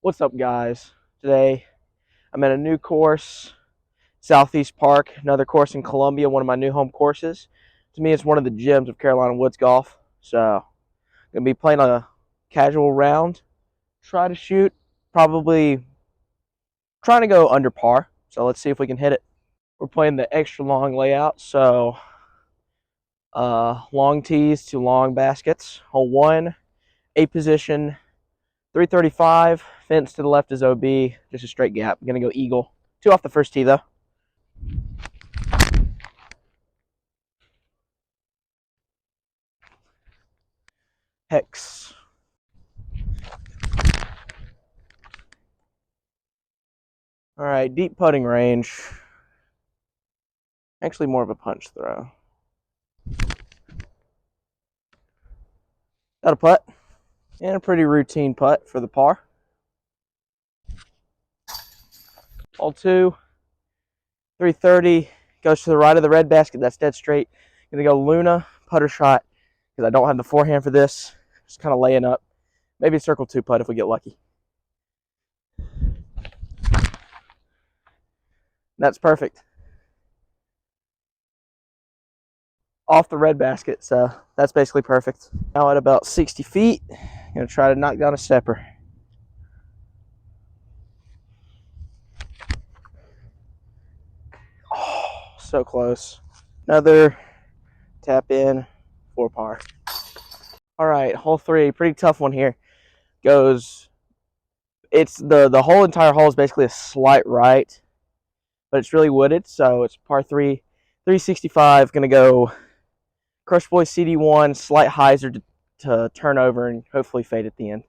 What's up, guys? Today I'm at a new course, Southeast Park, another course in Columbia, one of my new home courses. To me, it's one of the gems of Carolina Woods Golf. So, I'm going to be playing a casual round. Try to shoot, probably trying to go under par. So, let's see if we can hit it. We're playing the extra long layout. So, long tees to long baskets. Hole 1, 8 position, 335. Fence to the left is OB, just a straight gap. I'm going to go eagle. 2 off the first tee, though. Hex. All right, deep putting range. Actually, more of a punch throw. Got a putt. And a pretty routine putt for the par. Hole 2, 330. Goes to the right of the red basket. That's dead straight. Gonna go Luna, putter shot, because I don't have the forehand for this. Just kind of laying up. Maybe a circle 2 putt if we get lucky. That's perfect. Off the red basket, so that's basically perfect. Now at about 60 feet, I'm gonna try to knock down a stepper. Oh, so close. Another tap in for par. All right, hole 3, pretty tough one here. It's the whole entire hole is basically a slight right, but it's really wooded, so it's par 3, 365. Gonna go Crush Boy CD1, slight hyzer to turn over and hopefully fade at the end.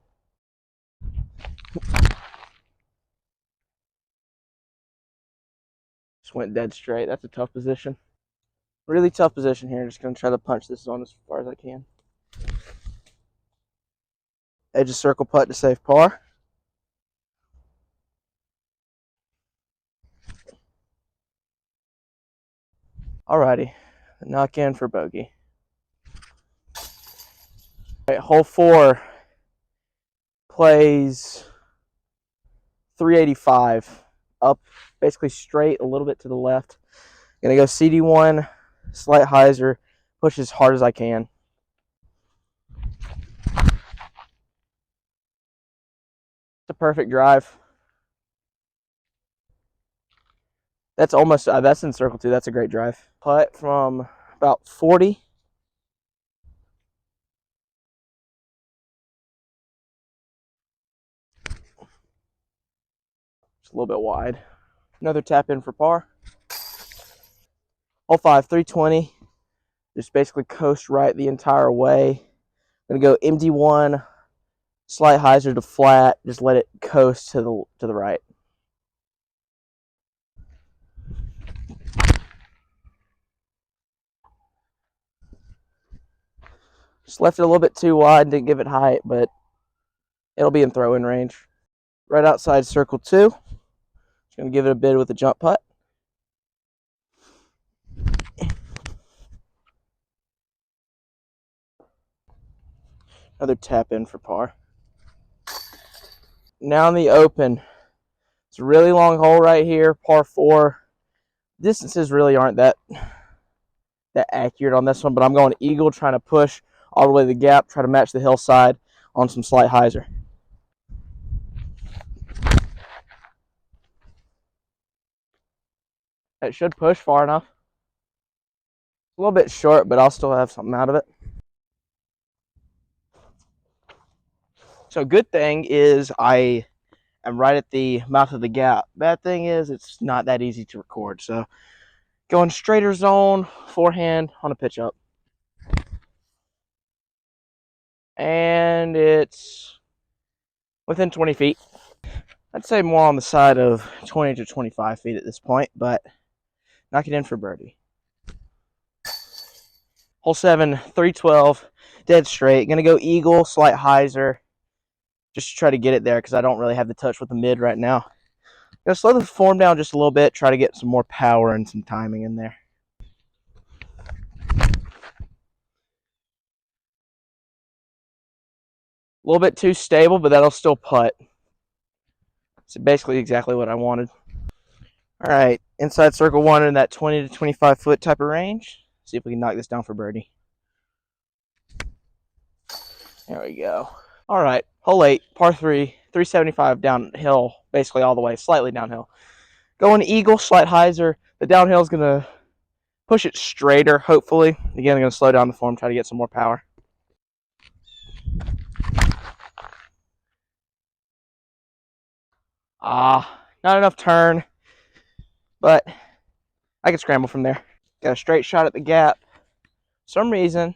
Just went dead straight. That's a tough position. Really tough position here. Just gonna try to punch this on as far as I can. Edge of circle putt to save par. Alrighty, knock in for bogey. All right, hole 4 plays 385 up, basically straight, a little bit to the left. Gonna go CD1, slight hyzer, push as hard as I can. It's a perfect drive. That's almost, that's in circle 2. That's a great drive. Putt from about 40. Just a little bit wide. Another tap in for par. Hole 5, 320. Just basically coast right the entire way. I'm gonna go MD1, slight hyzer to flat. Just let it coast to the right. Just left it a little bit too wide, didn't give it height, but it'll be in throw-in range. Right outside circle 2. Just gonna give it a bid with a jump putt. Another tap in for par. Now in the open. It's a really long hole right here, par 4. Distances really aren't that accurate on this one, but I'm going eagle, trying to push all the way to the gap, try to match the hillside on some slight hyzer. It should push far enough. A little bit short, but I'll still have something out of it. So good thing is I am right at the mouth of the gap. Bad thing is it's not that easy to record. So going straighter zone, forehand on a pitch up. And it's within 20 feet. I'd say more on the side of 20 to 25 feet at this point, but knock it in for birdie. Hole 7, 312, dead straight. Gonna go eagle, slight hyzer, just to try to get it there because I don't really have the touch with the mid right now. Gonna slow the form down just a little bit, try to get some more power and some timing in there. A little bit too stable, but that'll still putt. It's basically exactly what I wanted. All right, inside circle one in that 20 to 25 foot type of range. See if we can knock this down for birdie. There we go. All right, hole 8, par 3, 375 downhill, basically all the way, slightly downhill. Going eagle, slight hyzer. The downhill is going to push it straighter, hopefully. Again, I'm going to slow down the form, try to get some more power. Not enough turn, but I can scramble from there. Got a straight shot at the gap. For some reason,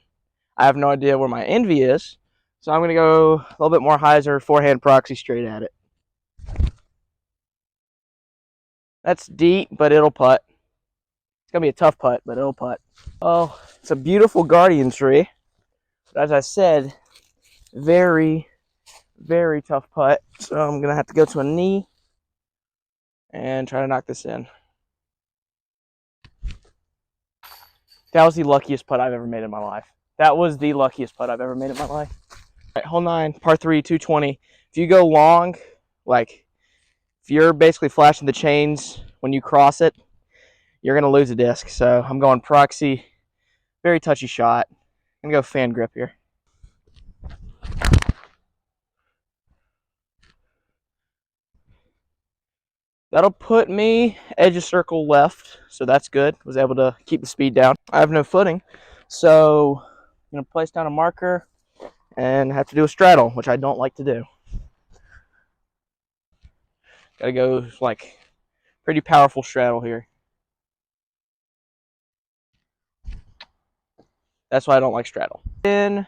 I have no idea where my envy is, so I'm going to go a little bit more hyzer, forehand proxy straight at it. That's deep, but it'll putt. It's going to be a tough putt, but it'll putt. Oh, it's a beautiful guardian tree. But as I said, very, very tough putt. So I'm going to have to go to a knee and try to knock this in. That was the luckiest putt I've ever made in my life. That was the luckiest putt I've ever made in my life. All right, hole 9, par 3, 220. If you go long, like if you're basically flashing the chains when you cross it, you're going to lose a disc. So I'm going proxy, very touchy shot. I'm going to go fan grip here. That'll put me edge of circle left, so that's good. Was able to keep the speed down. I have no footing, so I'm going to place down a marker and have to do a straddle, which I don't like to do. Got to go like pretty powerful straddle here. That's why I don't like straddle. In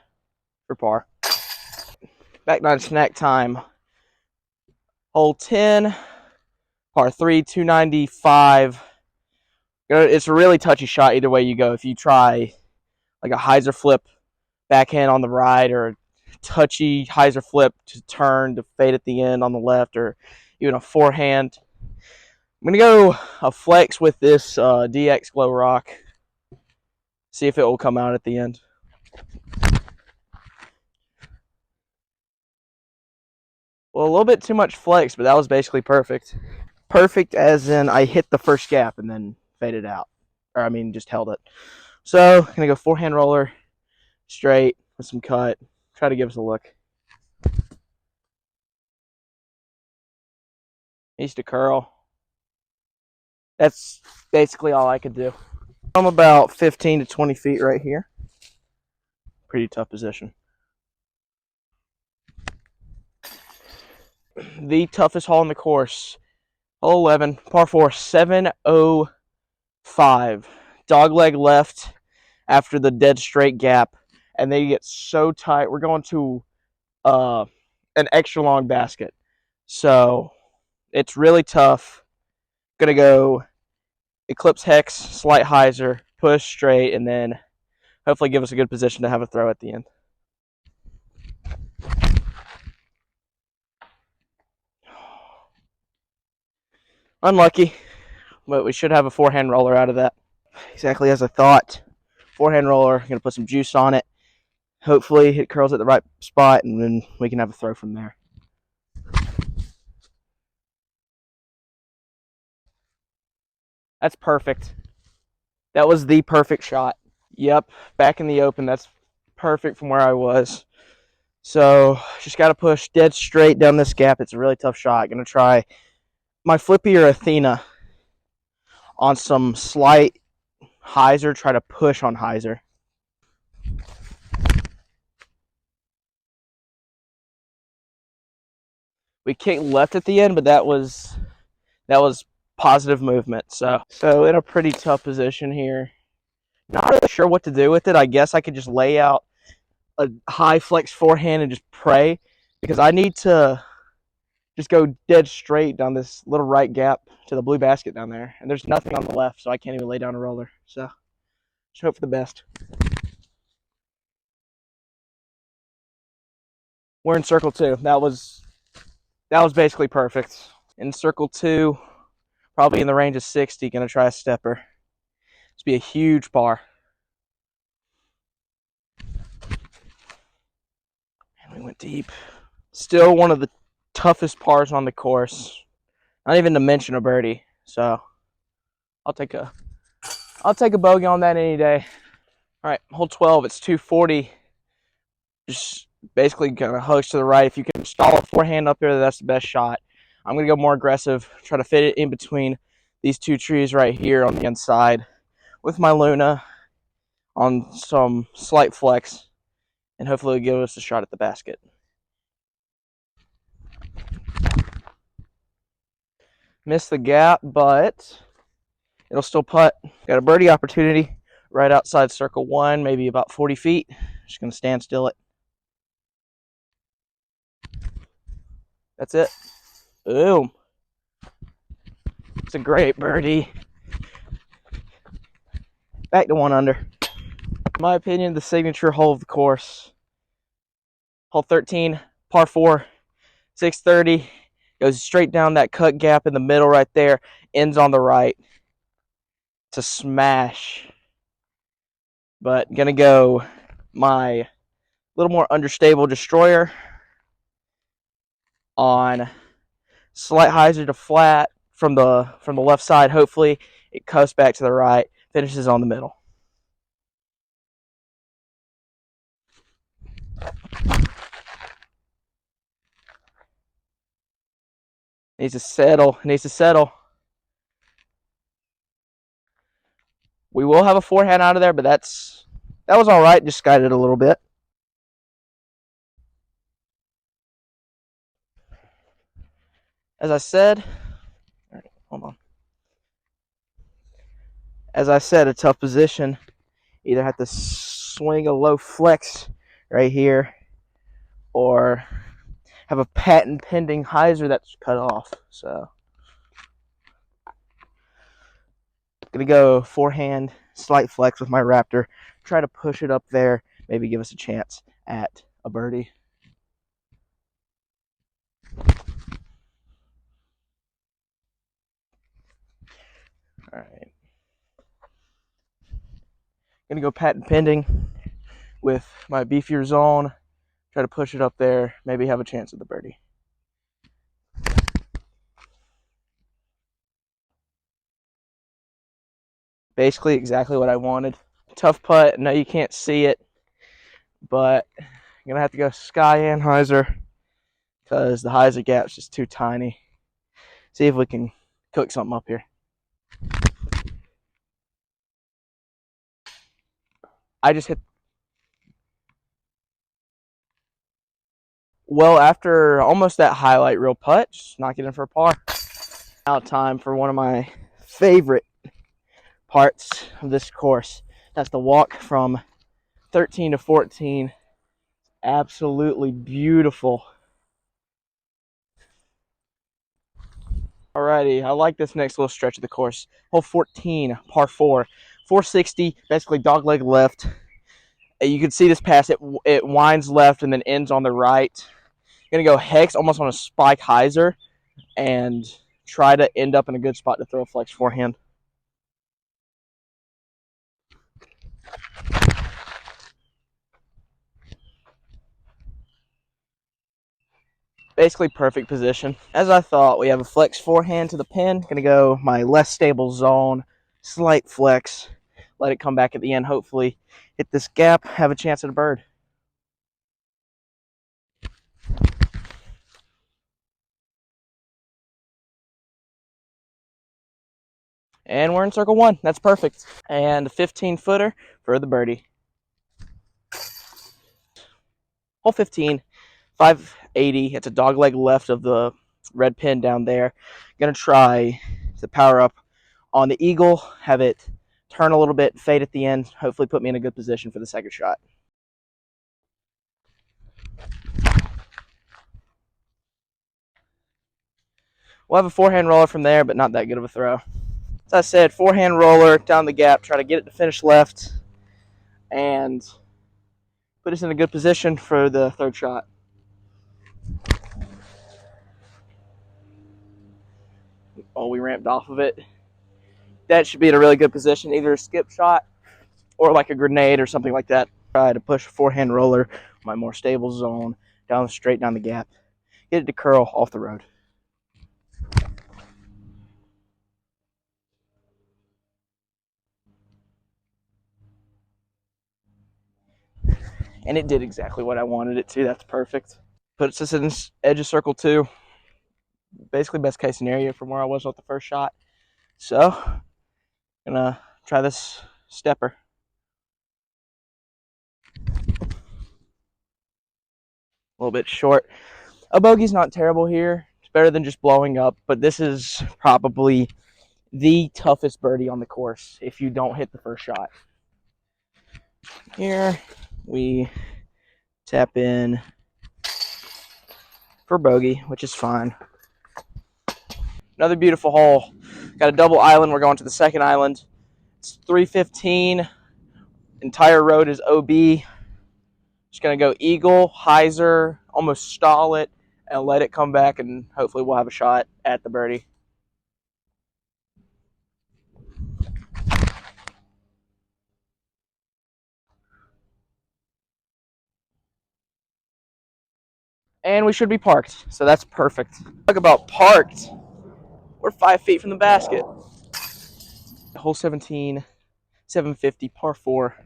for par. Back 9 snack time. Hole 10, par 3, 295. It's a really touchy shot either way you go. If you try like a hyzer flip backhand on the right, or a touchy hyzer flip to turn to fade at the end on the left, or even a forehand. I'm going to go a flex with this DX Glow Rock. See if it will come out at the end. Well, a little bit too much flex, but that was basically perfect. Perfect as in I hit the first gap and then faded out. Or I mean, just held it. So, I'm going to go forehand roller, straight, with some cut. Try to give us a look. Needs to curl. That's basically all I could do. I'm about 15 to 20 feet right here. Pretty tough position. The toughest hole in the course. Hole 11, par 4, 705. Dogleg left after the dead straight gap, and they get so tight. We're going to an extra long basket, so it's really tough. Gonna go Eclipse Hex, slight hyzer, push straight, and then hopefully give us a good position to have a throw at the end. Unlucky, but we should have a forehand roller out of that. Exactly as I thought. Forehand roller, going to put some juice on it. Hopefully it curls at the right spot, and then we can have a throw from there. That's perfect. That was the perfect shot. Yep, back in the open. That's perfect from where I was. So just got to push dead straight down this gap. It's a really tough shot. Going to try my flippy or Athena on some slight hyzer. Try to push on hyzer. We kicked left at the end, but that was positive movement. So in a pretty tough position here. Not really sure what to do with it. I guess I could just lay out a high flex forehand and just pray, because I need to just go dead straight down this little right gap to the blue basket down there. And there's nothing on the left, so I can't even lay down a roller. So just hope for the best. We're in circle 2. That was basically perfect. In circle 2, probably in the range of 60, gonna try a stepper. This be a huge par. And we went deep. Still one of the toughest pars on the course. Not even to mention a birdie. So I'll take a bogey on that any day. All right, hole 12. It's 240. Just basically kind of hugs to the right. If you can stall a forehand up there, that's the best shot. I'm gonna go more aggressive. Try to fit it in between these two trees right here on the inside with my Luna on some slight flex, and hopefully it'll give us a shot at the basket. Missed the gap, but it'll still putt. Got a birdie opportunity right outside circle 1, maybe about 40 feet. Just gonna stand still it. That's it. Boom. It's a great birdie. Back to 1 under. In my opinion, the signature hole of the course. Hole 13, par 4, 630. Goes straight down that cut gap in the middle right there. Ends on the right. It's a smash. But gonna go my little more understable destroyer on slight hyzer to flat from the left side. Hopefully it coasts back to the right, finishes on the middle. Needs to settle. We will have a forehand out of there, but that was all right. Just guided a little bit. As I said, all right, hold on. As I said, a tough position. Either have to swing a low flex right here, or have a patent pending hyzer that's cut off. So gonna go forehand, slight flex with my Raptor. Try to push it up there. Maybe give us a chance at a birdie. All right. Gonna go patent pending with my beefier zone. Try to push it up there. Maybe have a chance at the birdie. Basically exactly what I wanted. Tough putt. No, you can't see it, but I'm gonna have to go sky and hyzer because the hyzer gap's just too tiny. See if we can cook something up here. I just hit. Well, after almost that highlight reel putt, just knock it in for a par. Now time for one of my favorite parts of this course. That's the walk from 13 to 14. Absolutely beautiful. Alrighty, I like this next little stretch of the course. Hole 14, par 4, 460, basically dogleg left. You can see this pass, it winds left and then ends on the right. Gonna go hex almost on a spike hyzer and try to end up in a good spot to throw a flex forehand. Basically perfect position. As I thought, we have a flex forehand to the pin. Gonna go my less stable zone, slight flex, let it come back at the end, hopefully hit this gap, have a chance at a bird. And we're in circle 1. That's perfect. And a 15-footer for the birdie. Hole 15, 580. It's a dogleg left of the red pin down there. Gonna try to power up on the eagle, have it turn a little bit, fade at the end, hopefully put me in a good position for the second shot. We'll have a forehand roller from there, but not that good of a throw. As I said, forehand roller down the gap, try to get it to finish left, and put us in a good position for the third shot. Oh, we ramped off of it. That should be in a really good position, either a skip shot or like a grenade or something like that. Try to push a forehand roller, my more stable zone, straight down the gap. Get it to curl off the road. And it did exactly what I wanted it to. That's perfect. Puts us in edge of circle 2. Basically best case scenario from where I was with the first shot. So, gonna try this stepper. A little bit short. A bogey's not terrible here. It's better than just blowing up, but this is probably the toughest birdie on the course if you don't hit the first shot. Here we tap in for bogey, which is fine. Another beautiful hole. Got a double island. We're going to the second island. It's 315. Entire road is OB. Just going to go eagle, hyzer, almost stall it, and let it come back, and hopefully we'll have a shot at the birdie. And we should be parked, so that's perfect. Talk about parked. We're 5 feet from the basket. Hole 17, 750, par 4.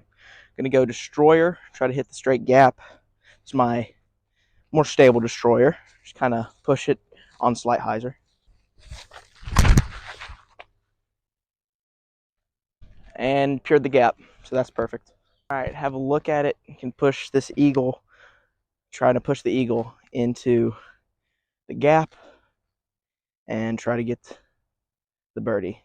Going to go destroyer, try to hit the straight gap. It's my more stable destroyer. Just kind of push it on slight hyzer. And pured the gap, so that's perfect. All right, have a look at it. You can push this eagle, try to push the eagle into the gap and try to get the birdie.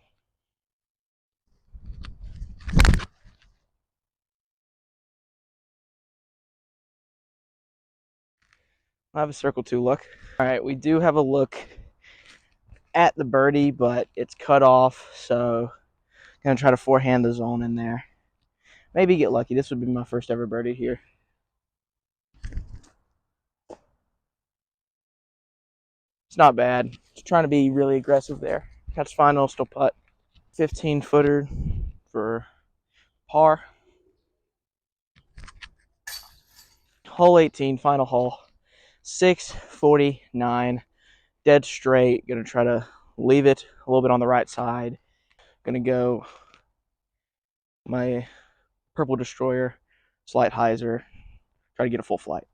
I have a circle 2 look. All right, we do have a look at the birdie, but it's cut off, so I'm gonna try to forehand the zone in there. Maybe get lucky. This would be my first ever birdie here. It's not bad. Just trying to be really aggressive there. Catch final, still putt. 15-footer for par. Hole 18, final hole. 649, dead straight. Gonna try to leave it a little bit on the right side. Gonna go my purple destroyer, slight hyzer, try to get a full flight.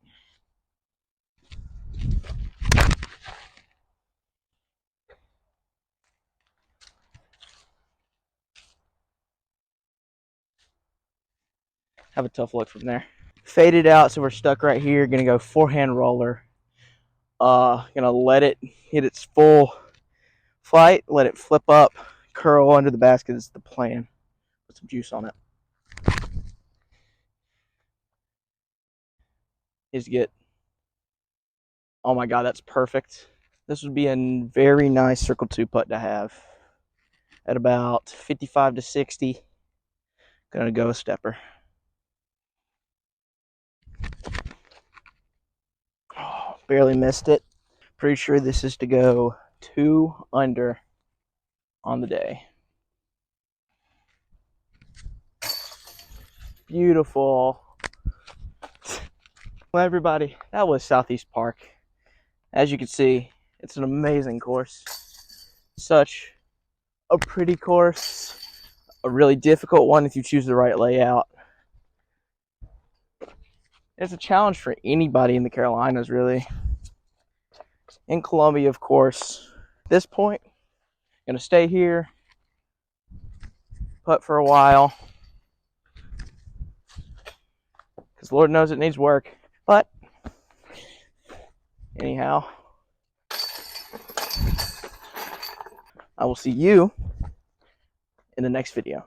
Have a tough look from there. Faded out, so we're stuck right here. Gonna go forehand roller. Gonna let it hit its full flight, let it flip up, curl under the basket is the plan. Put some juice on it. Is to get, oh my god, that's perfect. This would be a very nice circle 2 putt to have. At about 55 to 60, gonna go a stepper. Oh, barely missed it. Pretty sure this is to go 2 under on the day. Beautiful. Well, everybody, that was Southeast Park. As you can see, it's an amazing course. Such a pretty course. A really difficult one if you choose the right layout. It's a challenge for anybody in the Carolinas, really. In Columbia, of course. At this point, I'm going to stay here, putt for a while, because Lord knows it needs work. But, anyhow, I will see you in the next video.